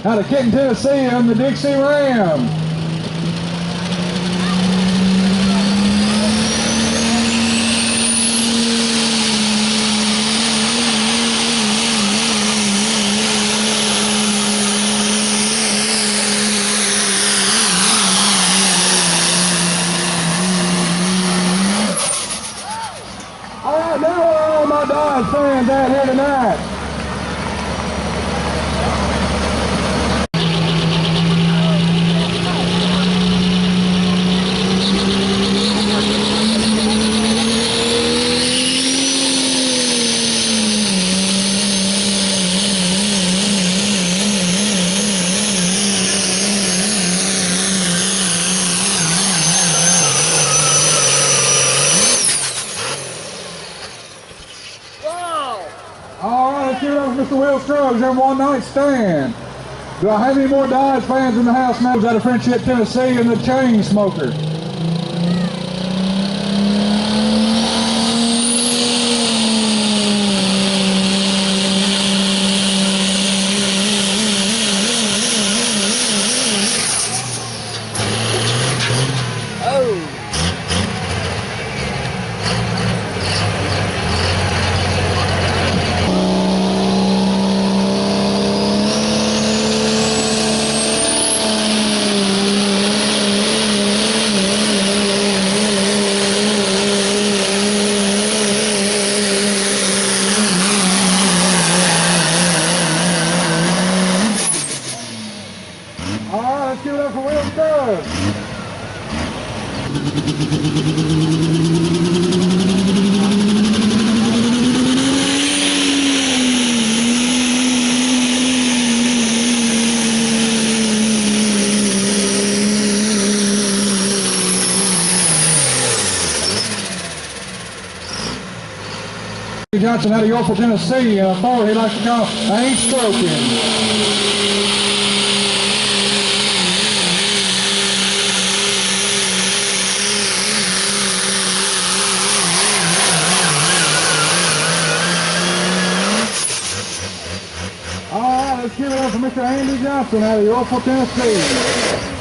out of Kenton, Tennessee, on the Dixie Ram. All right, now where are all my Dodge fans out here tonight? All right, let's give it up for Mr. Will Scruggs, every one night stand. Do I have any more Dodge fans in the house now? Out of Friendship, Tennessee, and the Chain Smoker. All right, let's give it up for Will Scruggs. Johnson out of Yorkville, Tennessee, forward he likes to call Ain't Stroking. All right, let's give it up for Mr. Andy Johnson out of Yorkville, Tennessee.